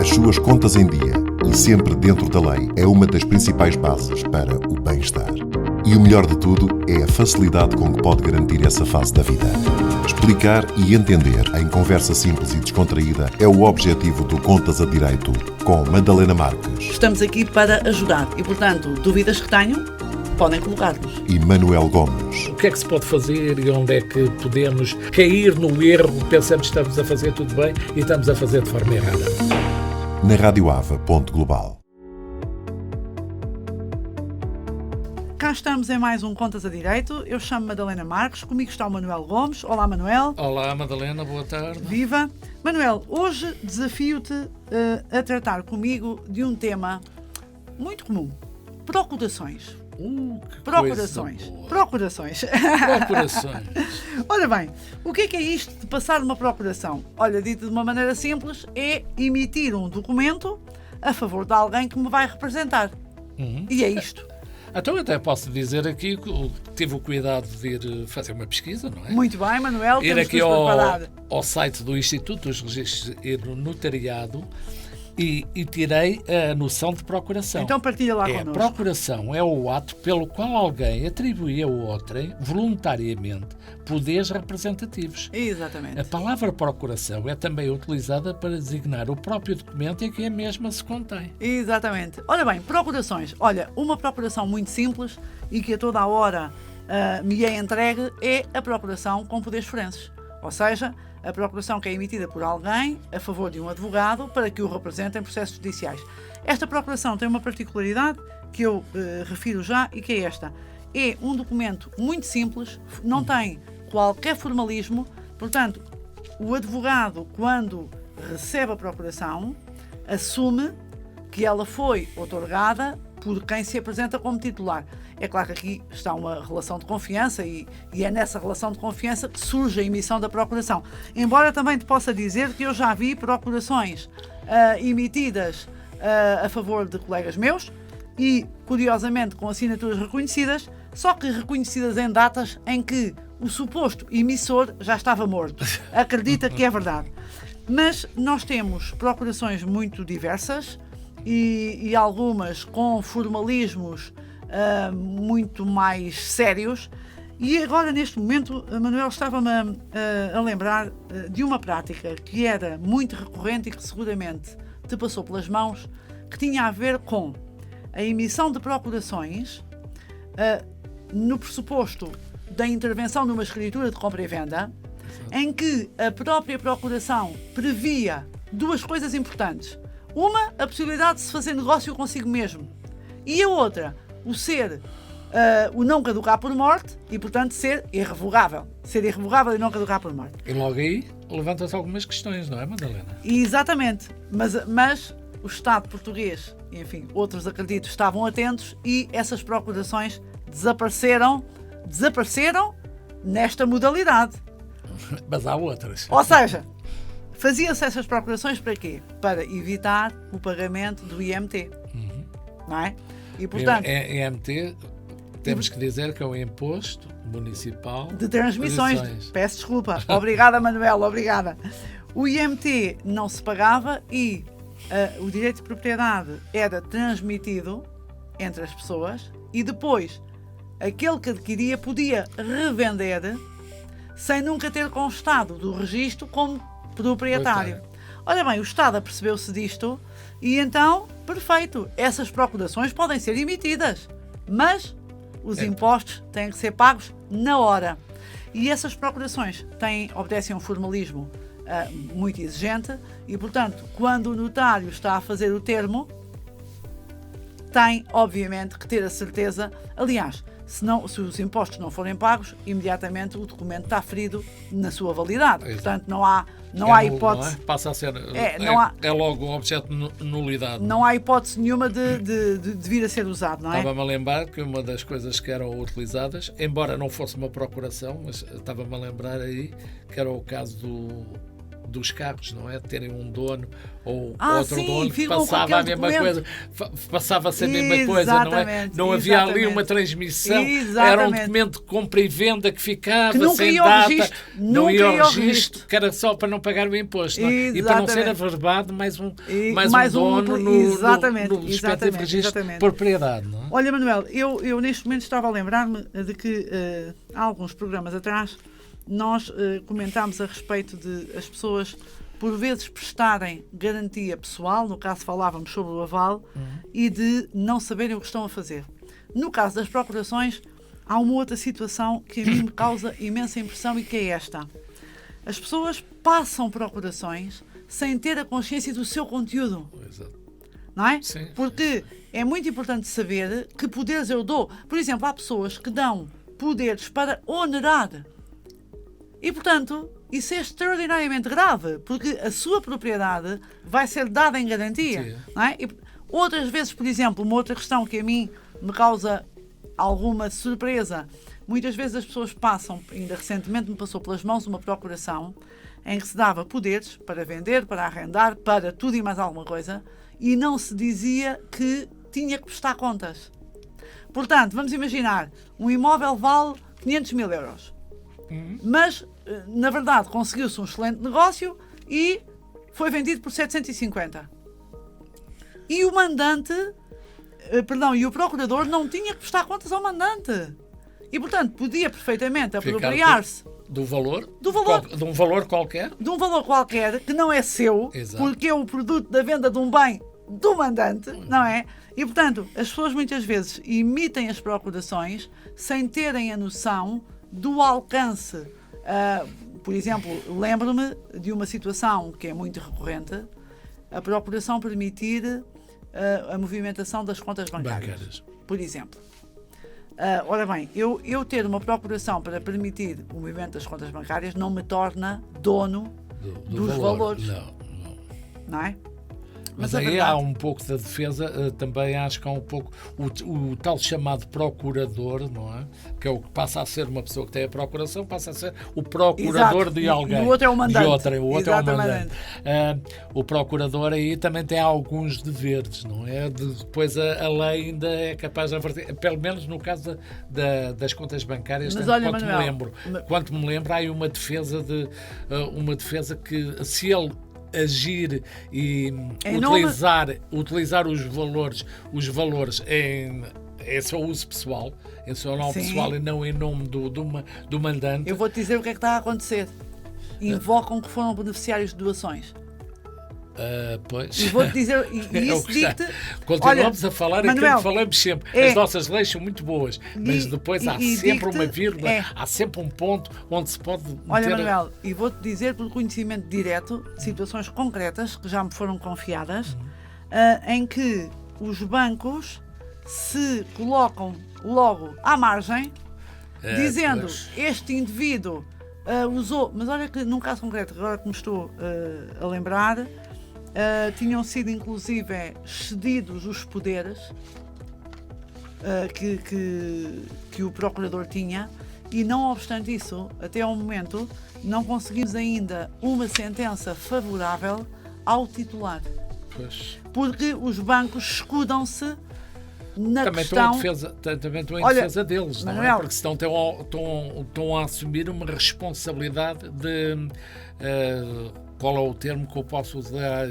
as suas contas em dia e sempre dentro da lei é uma das principais bases para o bem-estar. E o melhor de tudo é a facilidade com que pode garantir essa fase da vida. Explicar e entender em conversa simples e descontraída é o objetivo do Contas a Direito com Madalena Marques. Estamos aqui para ajudar e, portanto, dúvidas que tenham, podem colocar-nos. E Manuel Gomes. O que é que se pode fazer e onde é que podemos cair no erro? Pensamos que estamos a fazer tudo bem e estamos a fazer de forma errada. Na radioava.global. Cá estamos em mais um Contas a Direito. Eu chamo Madalena Marques, comigo está o Manuel Gomes. Olá, Manuel. Olá, Madalena, boa tarde. Viva. Manuel, hoje desafio-te a tratar comigo de um tema muito comum. Procurações. Procurações. Procurações. Procurações. Ora bem, o que é isto de passar uma procuração? Olha, dito de uma maneira simples, é emitir um documento a favor de alguém que me vai representar. E é isto. Então até posso dizer aqui que tive o cuidado de ir fazer uma pesquisa, não é? Muito bem, Manuel, Ir temos aqui que nos preparar. ao site do Instituto dos Registros e do Notariado e tirei a noção de procuração. Então partilha lá connosco. Procuração é o ato pelo qual alguém atribui a outrem, voluntariamente, poderes representativos. Exatamente. A palavra procuração é também utilizada para designar o próprio documento em que a mesma se contém. Exatamente. Ora bem, procurações. Olha, uma procuração muito simples e que a toda a hora me é entregue é a procuração com poderes forenses. Ou seja, a procuração que é emitida por alguém a favor de um advogado para que o represente em processos judiciais. Esta procuração tem uma particularidade que eu refiro já e que é esta. É um documento muito simples, não tem qualquer formalismo, portanto, o advogado, quando recebe a procuração, assume que ela foi outorgada por quem se apresenta como titular. É claro que aqui está uma relação de confiança e é nessa relação de confiança que surge a emissão da procuração. Embora também te possa dizer que eu já vi procurações emitidas a favor de colegas meus e, curiosamente, com assinaturas reconhecidas, só que reconhecidas em datas em que o suposto emissor já estava morto. Acredita que é verdade. Mas nós temos procurações muito diversas e algumas com formalismos muito mais sérios. E agora, neste momento, Manuel, estava-me a lembrar de uma prática que era muito recorrente e que seguramente te passou pelas mãos, que tinha a ver com a emissão de procurações no pressuposto da intervenção numa escritura de compra e venda, em que a própria procuração previa duas coisas importantes. Uma, a possibilidade de se fazer negócio consigo mesmo. E a outra, o não caducar por morte e, portanto, ser irrevogável. Ser irrevogável e não caducar por morte. E logo aí levanta-se algumas questões, não é, Madalena? Exatamente. Mas o Estado português, e, enfim, outros acredito, estavam atentos e essas procurações desapareceram nesta modalidade. Mas há outras. Ou seja, fazia-se essas procurações para quê? Para evitar o pagamento do IMT. Não é? E, portanto, IMT, temos que dizer que é o Imposto Municipal de Transmissões. Peço desculpa. Obrigada, Manuel. Obrigada. O IMT não se pagava e o direito de propriedade era transmitido entre as pessoas e depois aquele que adquiria podia revender sem nunca ter constado do registro como proprietário. Ora bem, o Estado apercebeu-se disto e então, perfeito, essas procurações podem ser emitidas, mas os impostos têm que ser pagos na hora. E essas procurações obedecem a um formalismo muito exigente e, portanto, quando o notário está a fazer o termo, tem, obviamente, que ter a certeza, aliás, se os impostos não forem pagos, imediatamente o documento está ferido na sua validade. Exato. Portanto, não há hipótese. Não é? Passa a ser. É logo um objeto de nulidade. Não há hipótese nenhuma de vir a ser usado, não é? Estava-me a lembrar que uma das coisas que eram utilizadas, embora não fosse uma procuração, mas estava-me a lembrar aí que era o caso dos carros, não é? Terem um dono ou outro sim, dono, ficam com passava a aquele mesma coisa, passava-se a mesma coisa, não é? Não havia ali uma transmissão, era um documento de compra e venda que ficava que sem data, não ia ao registro, que era só para não pagar o imposto, não é? E para não ser averbado mais um dono no respectivo registro de propriedade, não é? Olha, Manuel, eu neste momento estava a lembrar-me de que há alguns programas atrás nós comentámos a respeito de as pessoas por vezes prestarem garantia pessoal, no caso falávamos sobre o aval, e de não saberem o que estão a fazer. No caso das procurações, há uma outra situação que a mim me causa imensa impressão e que é esta. As pessoas passam procurações sem ter a consciência do seu conteúdo. Exato. Não é? Sim. Porque é muito importante saber que poderes eu dou. Por exemplo, há pessoas que dão poderes para onerar. E, portanto, isso é extraordinariamente grave, porque a sua propriedade vai ser dada em garantia. Não é? E outras vezes, por exemplo, uma outra questão que a mim me causa alguma surpresa, muitas vezes as pessoas passam, ainda recentemente me passou pelas mãos uma procuração em que se dava poderes para vender, para arrendar, para tudo e mais alguma coisa, e não se dizia que tinha que prestar contas. Portanto, vamos imaginar, um imóvel vale 500 mil euros. Mas, na verdade, conseguiu-se um excelente negócio e foi vendido por 750. E o mandante, e o procurador não tinha que prestar contas ao mandante. E, portanto, podia perfeitamente apropriar-se do valor, de um valor qualquer. De um valor qualquer que não é seu, exato, porque é o produto da venda de um bem do mandante, não é? E, portanto, as pessoas muitas vezes emitem as procurações sem terem a noção do alcance. Por exemplo, lembro-me de uma situação que é muito recorrente, a procuração permitir a movimentação das contas bancárias. Por exemplo. Ora bem, eu ter uma procuração para permitir o movimento das contas bancárias não me torna dono dos valores. Não é? Mas aí verdade, há um pouco da defesa, também acho que há um pouco o tal chamado procurador, não é? Que é o que passa a ser uma pessoa que tem a procuração, passa a ser o procurador, exato, de alguém. E o outro é o mandante. O outro é o mandante. O procurador aí também tem alguns deveres, não é? Depois a lei ainda é capaz de averter, pelo menos no caso das contas bancárias, mas olha, quanto me lembro, há aí uma defesa que se ele agir e utilizar os valores em seu uso pessoal, em seu nome pessoal e não em nome do mandante. Eu vou-te dizer o que é que está a acontecer. Invocam que foram beneficiários de doações. Pois. E vou-te dizer, e isso digo-te. Continuamos a falar aquilo que falamos sempre. As nossas leis são muito boas, mas depois há sempre uma vírgula, há sempre um ponto onde se pode meter... Olha, Manuel, e vou-te dizer por conhecimento direto de situações concretas que já me foram confiadas, em que os bancos se colocam logo à margem, dizendo este indivíduo usou, mas olha que num caso concreto, agora que me estou a lembrar, tinham sido inclusive cedidos os poderes que o procurador tinha e não obstante isso, até ao momento não conseguimos ainda uma sentença favorável ao titular. Pois. Porque os bancos escudam-se na também questão... também estou em defesa deles, não é? Porque senão estão a assumir uma responsabilidade de... qual é o termo que eu posso usar?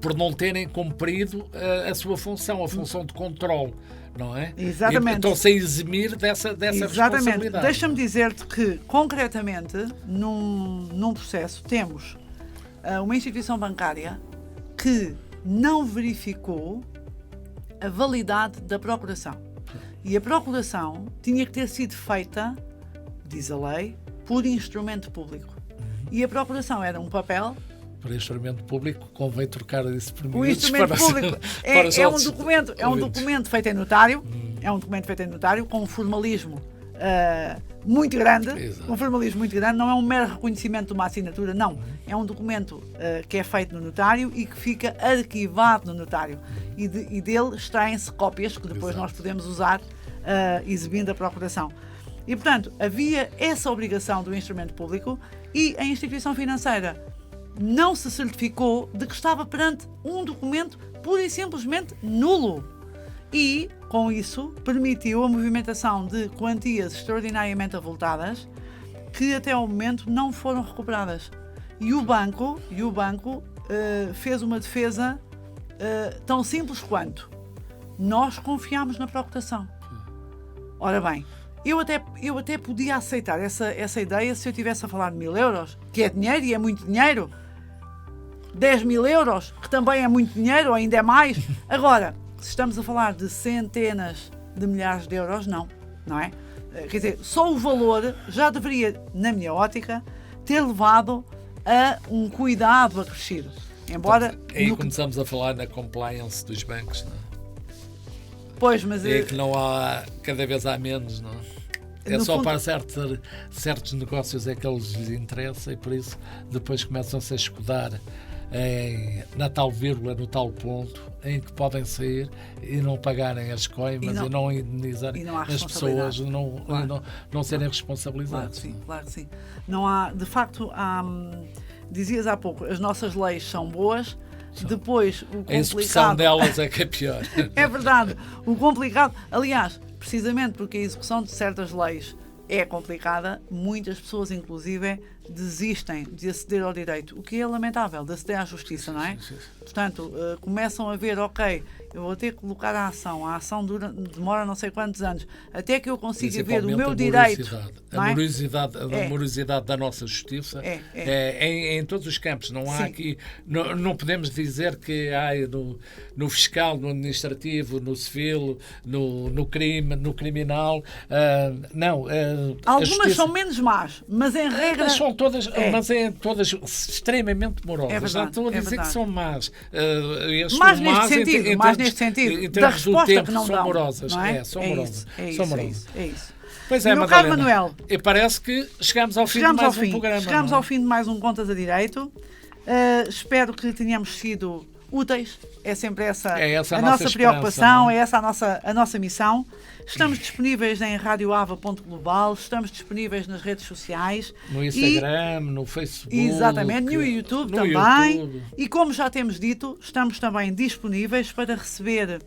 Por não terem cumprido a sua função, a função de controle, não é? Exatamente. Estão-se a eximir dessa responsabilidade. Deixa-me dizer-te que, concretamente, num processo, temos uma instituição bancária que não verificou a validade da procuração. E a procuração tinha que ter sido feita, diz a lei, por instrumento público. E a procuração era um papel... Para instrumento público, convém trocar isso por o instrumento público é um documento feito em notário, é um documento feito em notário com um formalismo muito grande. Exato. Um formalismo muito grande, não é um mero reconhecimento de uma assinatura, não. É um documento que é feito no notário e que fica arquivado no notário. E dele extraem-se cópias que depois nós podemos usar exibindo a procuração. E, portanto, havia essa obrigação do instrumento público e a instituição financeira não se certificou de que estava perante um documento pura e simplesmente nulo. E, com isso, permitiu a movimentação de quantias extraordinariamente avultadas que até ao momento não foram recuperadas. E o banco fez uma defesa tão simples quanto: nós confiámos na procuração. Ora bem, eu até podia aceitar essa ideia se eu estivesse a falar de 1.000 euros, que é dinheiro e é muito dinheiro. 10.000 euros, que também é muito dinheiro, ou ainda é mais. Agora, se estamos a falar de centenas de milhares de euros, não é? Quer dizer, só o valor já deveria, na minha ótica, ter levado a um cuidado acrescido. Embora... Aí começamos a falar na compliance dos bancos, não é? Pois, mas... É que não há, cada vez há menos, não é? É só fundo... para certos negócios é que eles lhes interessa, e por isso depois começam-se a escudar na tal vírgula, no tal ponto em que podem sair e não pagarem as coimas e não indenizarem as pessoas, não serem responsabilizadas. Claro que sim. Não há, de facto, dizias há pouco, as nossas leis são boas. Depois, o complicado... A execução delas é que é pior. É verdade. O complicado... Aliás, precisamente porque a execução de certas leis é complicada, muitas pessoas, inclusive, desistem de aceder ao direito, o que é lamentável, de aceder à justiça, não é? Sim. Portanto, começam a ver, ok, eu vou ter que colocar a ação demora não sei quantos anos, até que eu consiga ver o meu direito. A morosidade da nossa justiça em todos os campos. Não há aqui, não podemos dizer que no fiscal, no administrativo, no civil, no crime, no criminal, não. Algumas são menos más, mas em regra... São todas, mas todas extremamente morosas. É verdade, estou a dizer que são más. Mas neste sentido, em da termos do resposta tempo, que não são dão. morosas. Não é? São morosas. É isso. Pois é, meu caro Madalena. Manuel, E parece que chegamos ao fim de mais um programa. Chegamos ao fim de mais um Contas a Direito. Espero que tenhamos sido úteis. É sempre essa a nossa preocupação, é essa a nossa missão. Estamos disponíveis em radioava.global, estamos disponíveis nas redes sociais. No Instagram, no Facebook. Exatamente, no YouTube também. E como já temos dito, estamos também disponíveis para receber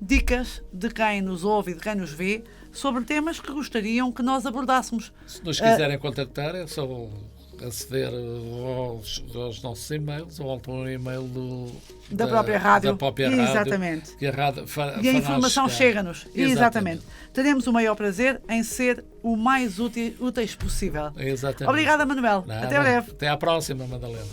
dicas de quem nos ouve e de quem nos vê sobre temas que gostariam que nós abordássemos. Se nos quiserem contactar, é só aceder aos nossos e-mails ou ao e-mail da própria rádio. Exatamente. E a informação chega-nos. Exatamente. Teremos o maior prazer em ser o mais úteis possível. Exatamente. Obrigada, Manuel. Até breve. Até à próxima, Madalena.